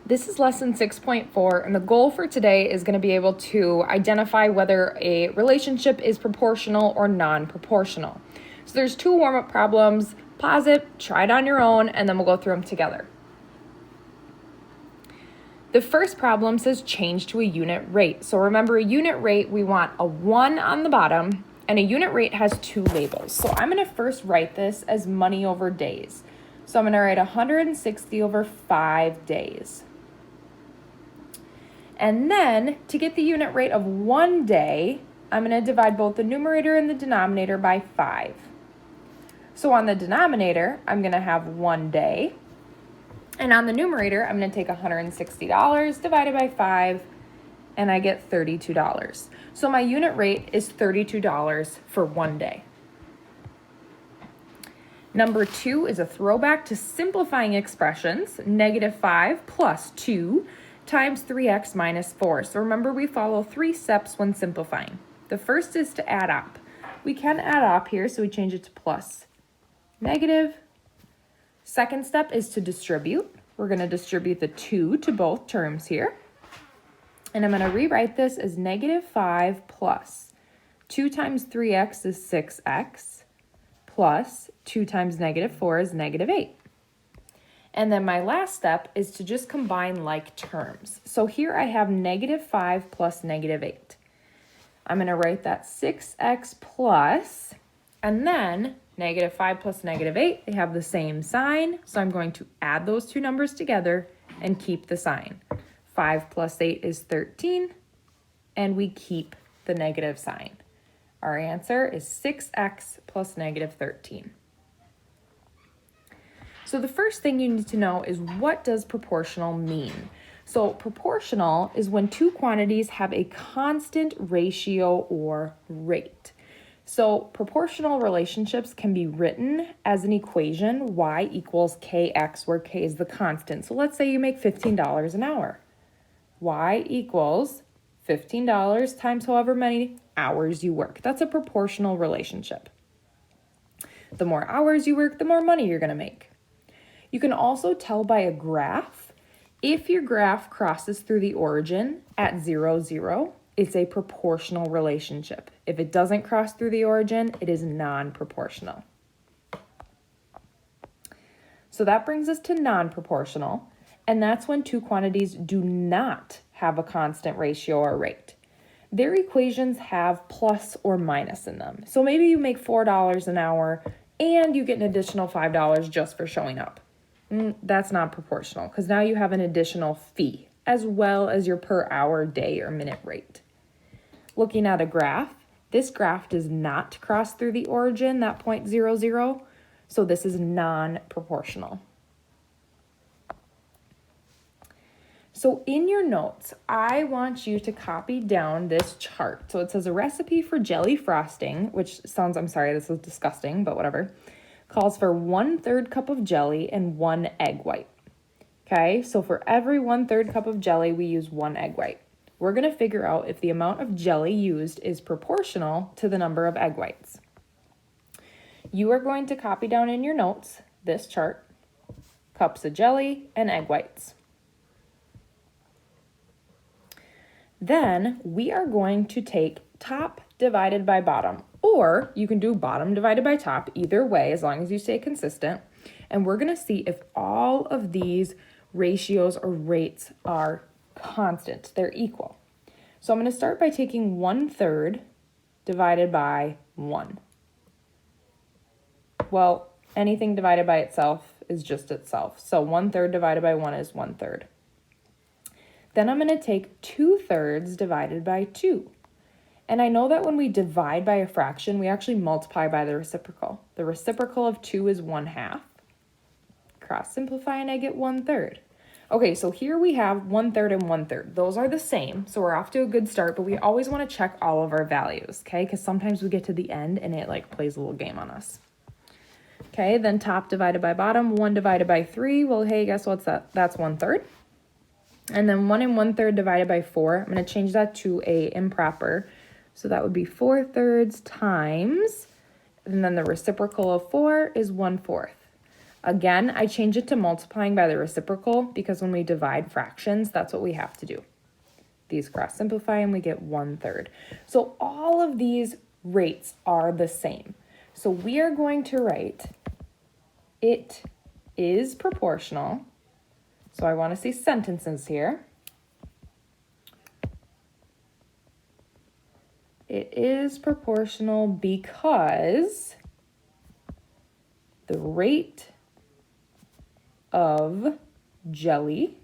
This is lesson 6.4, and the goal for today is going to be able to identify whether a relationship is proportional or non-proportional. So there's two warm-up problems. Pause it, try it on your own, and then we'll go through them together. The first problem says change to a unit rate. So remember, a unit rate, we want a 1 on the bottom, and a unit rate has two labels. So I'm going to first write this as money over days. So I'm going to write 160 over 5 days. And then to get the unit rate of 1 day, I'm going to divide both the numerator and the denominator by 5. So on the denominator, I'm going to have 1 day. And on the numerator, I'm going to take $160 divided by 5, and I get $32. So my unit rate is $32 for 1 day. Number 2 is a throwback to simplifying expressions, -5 plus 2 times 3x minus 4. So remember, we follow 3 steps when simplifying. The first is to add up. We can add up here, so we change it to plus, negative. Second step is to distribute. We're going to distribute the 2 to both terms here. And I'm going to rewrite this as -5 plus 2 times 3x is 6x plus 2 times -4 is -8. And then my last step is to just combine like terms. So here I have -5 plus -8. I'm going to write that 6x plus, and then -5 plus -8, they have the same sign. So I'm going to add those two numbers together and keep the sign. 5 plus 8 is 13, and we keep the negative sign. Our answer is 6x plus -13. So the first thing you need to know is, what does proportional mean? So proportional is when two quantities have a constant ratio or rate. So proportional relationships can be written as an equation, y equals kx, where k is the constant. So let's say you make $15 an hour. Y equals $15 times however many hours you work. That's a proportional relationship. The more hours you work, the more money you're going to make. You can also tell by a graph. If your graph crosses through the origin at 0, 0, it's a proportional relationship. If it doesn't cross through the origin, it is non-proportional. So that brings us to non-proportional, and that's when two quantities do not have a constant ratio or rate. Their equations have plus or minus in them. So maybe you make $4 an hour and you get an additional $5 just for showing up. That's not proportional, because now you have an additional fee as well as your per hour, day, or minute rate. Looking at a graph, this graph does not cross through the origin, that point 0, 0, so this is non-proportional. So in your notes, I want you to copy down this chart. So it says a recipe for jelly frosting, which sounds, I'm sorry, this is disgusting, but whatever, calls for 1/3 cup of jelly and 1 egg white. Okay, so for every 1/3 cup of jelly, we use 1 egg white. We're going to figure out if the amount of jelly used is proportional to the number of egg whites. You are going to copy down in your notes this chart, cups of jelly and egg whites. Then we are going to take top divided by bottom, or you can do bottom divided by top, either way, as long as you stay consistent. And we're going to see if all of these ratios or rates are constant, they're equal. So I'm going to start by taking 1/3 divided by 1. Well, anything divided by itself is just itself. So 1/3 divided by 1 is 1/3. Then I'm going to take 2/3 divided by 2. And I know that when we divide by a fraction, we actually multiply by the reciprocal. The reciprocal of 2 is 1/2. Cross simplify and I get 1/3. Okay, so here we have 1/3 and 1/3. Those are the same, so we're off to a good start, but we always want to check all of our values, okay? Because sometimes we get to the end and it like plays a little game on us. Okay, then top divided by bottom, 1 divided by 3. Well, hey, guess what's that? That's 1/3. And then 1 and 1/3 divided by 4. I'm going to change that to a improper. So that would be 4/3 times, and then the reciprocal of 4 is 1/4. Again, I change it to multiplying by the reciprocal because when we divide fractions, that's what we have to do. These cross simplify and we get 1/3. So all of these rates are the same. So we are going to write it is proportional. So I want to see sentences here. It is proportional because the rate of jelly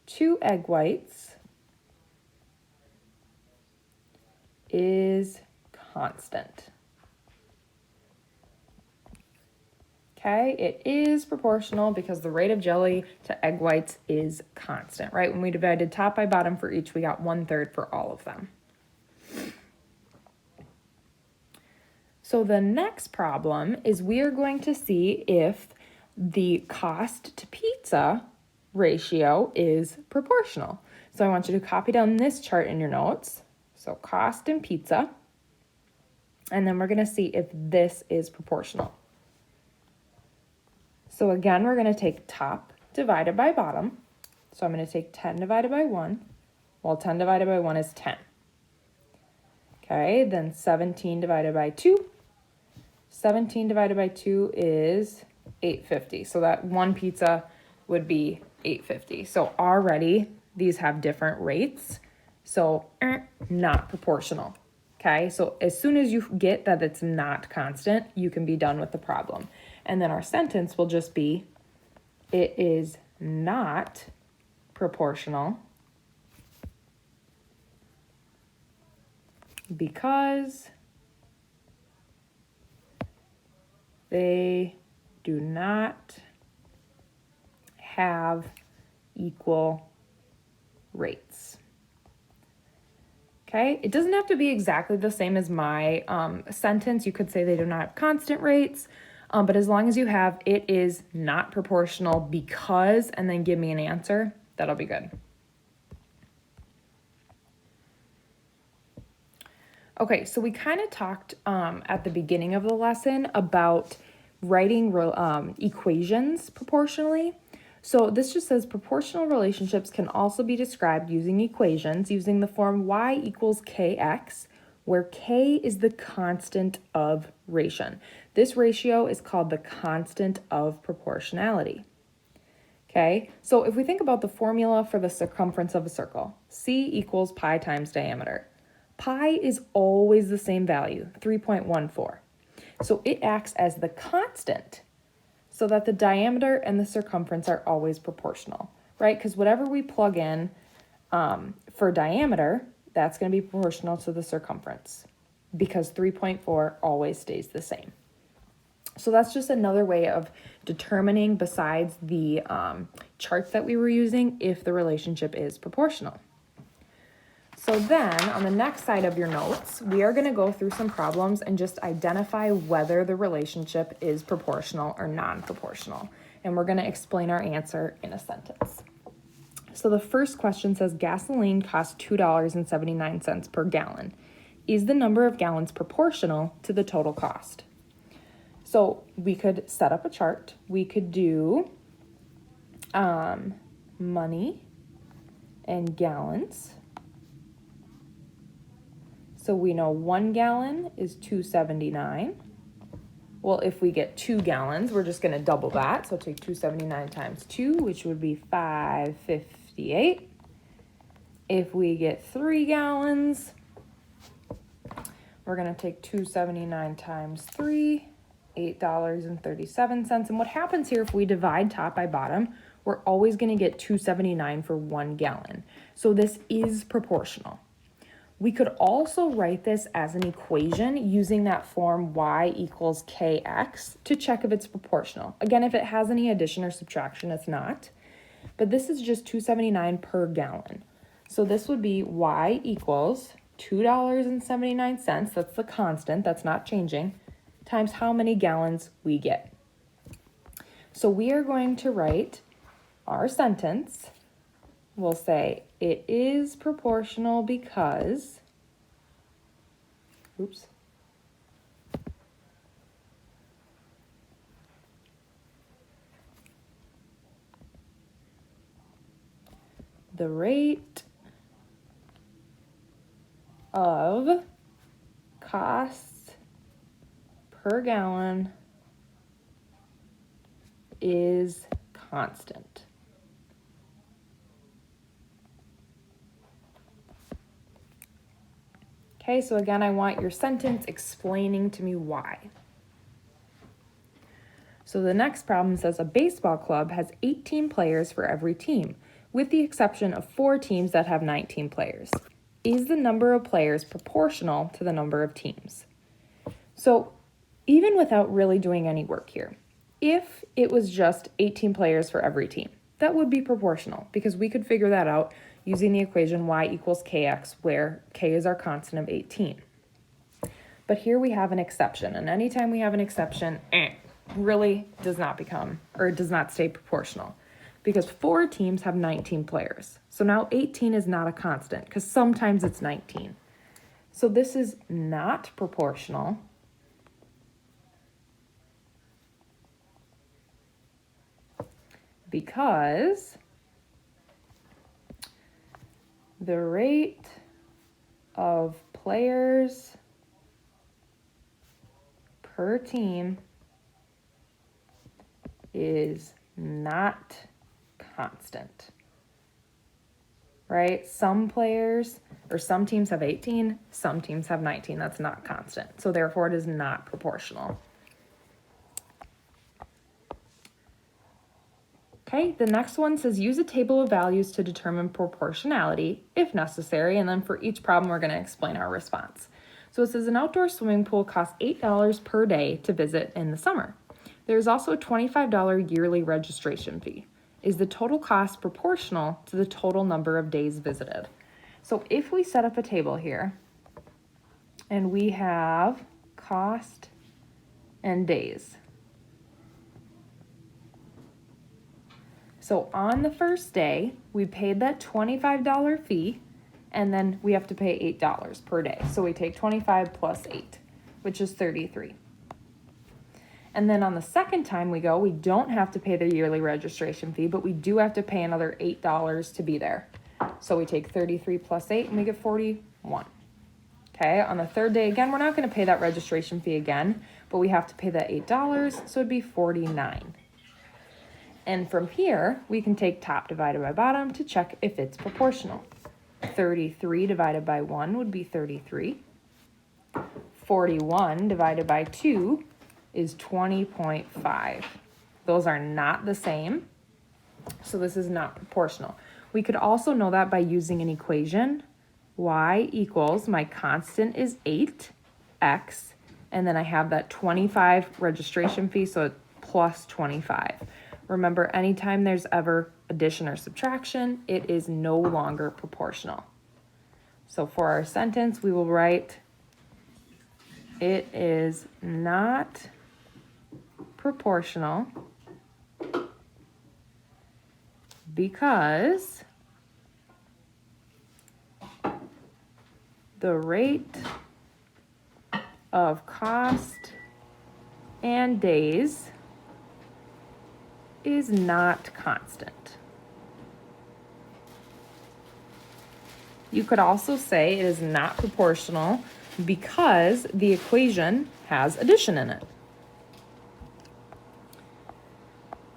to egg whites is constant. Okay, it is proportional because the rate of jelly to egg whites is constant, right? When we divided top by bottom for each, we got 1/3 for all of them. So the next problem is we are going to see if the cost to pizza ratio is proportional. So I want you to copy down this chart in your notes. So cost and pizza. And then we're going to see if this is proportional. So again, we're going to take top divided by bottom. So I'm going to take 10 divided by 1. Well, 10 divided by 1 is 10. Okay, then 17 divided by 2. 17 divided by 2 is 850. So that one pizza would be 850. So already these have different rates. So not proportional. Okay, so as soon as you get that it's not constant, you can be done with the problem. And then our sentence will just be, it is not proportional because they do not have equal rates. Okay, it doesn't have to be exactly the same as my sentence. You could say they do not have constant rates, but as long as you have it is not proportional because, and then give me an answer, that'll be good. Okay, so we kind of talked at the beginning of the lesson about writing equations proportionally. So this just says proportional relationships can also be described using equations using the form y equals kx, where k is the constant of ration. This ratio is called the constant of proportionality. Okay, so if we think about the formula for the circumference of a circle, c equals pi times diameter. Pi is always the same value, 3.14. So it acts as the constant so that the diameter and the circumference are always proportional, right? Because whatever we plug in for diameter, that's going to be proportional to the circumference because 3.4 always stays the same. So that's just another way of determining, besides the charts that we were using, if the relationship is proportional. So then on the next side of your notes, we are going to go through some problems and just identify whether the relationship is proportional or non-proportional. And we're going to explain our answer in a sentence. So the first question says gasoline costs $2.79 per gallon. Is the number of gallons proportional to the total cost? So we could set up a chart. We could do money and gallons. So we know 1 gallon is $2.79. Well, if we get 2 gallons, we're just going to double that. So take $2.79 times 2, which would be $5.58. If we get 3 gallons, we're going to take $2.79 times 3, $8.37. And what happens here, if we divide top by bottom, we're always going to get $2.79 for 1 gallon. So this is proportional. We could also write this as an equation using that form y equals kx to check if it's proportional. Again, if it has any addition or subtraction, it's not. But this is just $2.79 per gallon. So this would be y equals $2.79, that's the constant, that's not changing, times how many gallons we get. So we are going to write our sentence. We'll say it is proportional because, the rate of costs per gallon is constant. Okay, so again, I want your sentence explaining to me why. So the next problem says a baseball club has 18 players for every team, with the exception of 4 teams that have 19 players. Is the number of players proportional to the number of teams? So even without really doing any work here, if it was just 18 players for every team, that would be proportional because we could figure that out using the equation y equals kx, where k is our constant of 18. But here we have an exception, and anytime we have an exception, really does not become, or does not stay proportional, because 4 teams have 19 players. So now 18 is not a constant, because sometimes it's 19. So this is not proportional because the rate of players per team is not constant, right? Some players or some teams have 18, some teams have 19. That's not constant. So therefore it is not proportional. Okay, the next one says use a table of values to determine proportionality if necessary, and then for each problem we're going to explain our response. So it says an outdoor swimming pool costs $8 per day to visit in the summer. There's also a $25 yearly registration fee. Is the total cost proportional to the total number of days visited? So if we set up a table here and we have cost and days. So on the first day, we paid that $25 fee, and then we have to pay $8 per day. So we take 25 plus 8, which is 33. And then on the second time we go, we don't have to pay the yearly registration fee, but we do have to pay another $8 to be there. So we take 33 plus 8 and we get 41. Okay, on the third day, again, we're not going to pay that registration fee again, but we have to pay that $8, so it'd be 49. And from here, we can take top divided by bottom to check if it's proportional. 33 divided by 1 would be 33. 41 divided by 2 is 20.5. Those are not the same, so this is not proportional. We could also know that by using an equation. Y equals, my constant is 8x, and then I have that 25 registration fee, so it's plus 25. Remember, anytime there's ever addition or subtraction, it is no longer proportional. So for our sentence, we will write, it is not proportional because the rate of cost and days is not constant. You could also say it is not proportional because the equation has addition in it.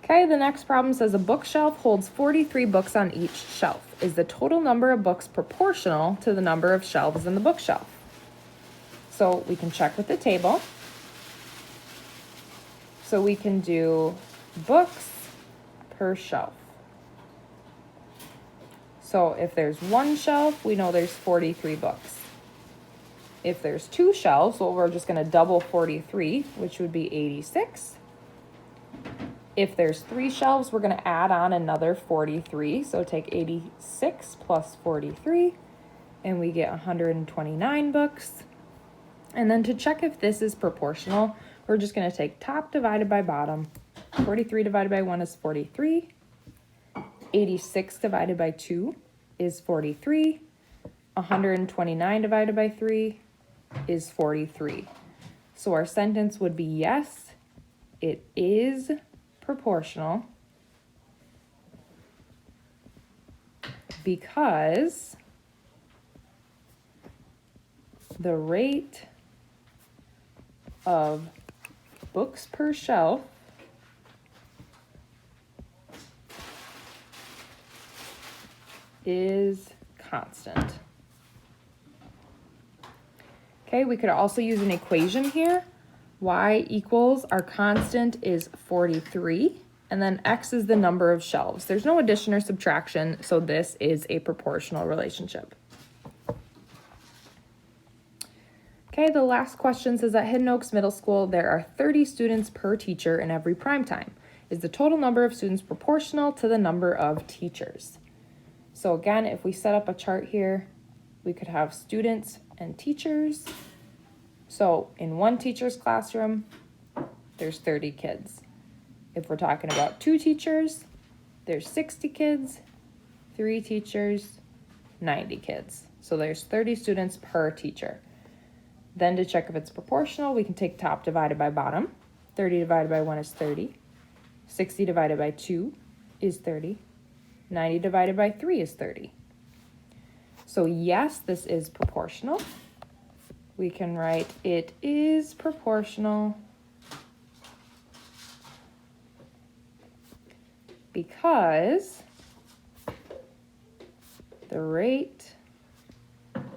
Okay, the next problem says a bookshelf holds 43 books on each shelf. Is the total number of books proportional to the number of shelves in the bookshelf? So we can check with the table. So we can do books per shelf. So if there's one shelf, we know there's 43 books. If there's 2 shelves, well, we're just going to double 43, which would be 86. If there's 3 shelves, we're going to add on another 43. So take 86 plus 43, and we get 129 books. And then to check if this is proportional, we're just going to take top divided by bottom. 43 divided by 1 is 43. 86 divided by 2 is 43. 129 divided by 3 is 43. So our sentence would be yes, it is proportional because the rate of books per shelf is constant. Okay, we could also use an equation here. Y equals, our constant is 43, and then X is the number of shelves. There's no addition or subtraction, so this is a proportional relationship. Okay, the last question says at Hidden Oaks Middle School, there are 30 students per teacher in every prime time. Is the total number of students proportional to the number of teachers? So again, if we set up a chart here, we could have students and teachers. So in one teacher's classroom, there's 30 kids. If we're talking about 2 teachers, there's 60 kids, 3 teachers, 90 kids. So there's 30 students per teacher. Then to check if it's proportional, we can take top divided by bottom. 30 divided by 1 is 30. 60 divided by 2 is 30. 90 divided by 3 is 30. So yes, this is proportional. We can write it is proportional because the rate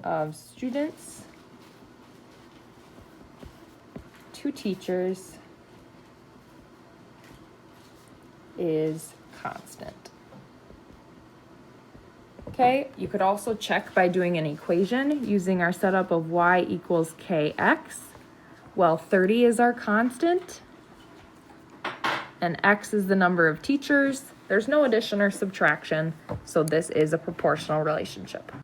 of students to teachers is constant. Okay, you could also check by doing an equation using our setup of y equals kx. Well, 30 is our constant, and x is the number of teachers. There's no addition or subtraction, so this is a proportional relationship.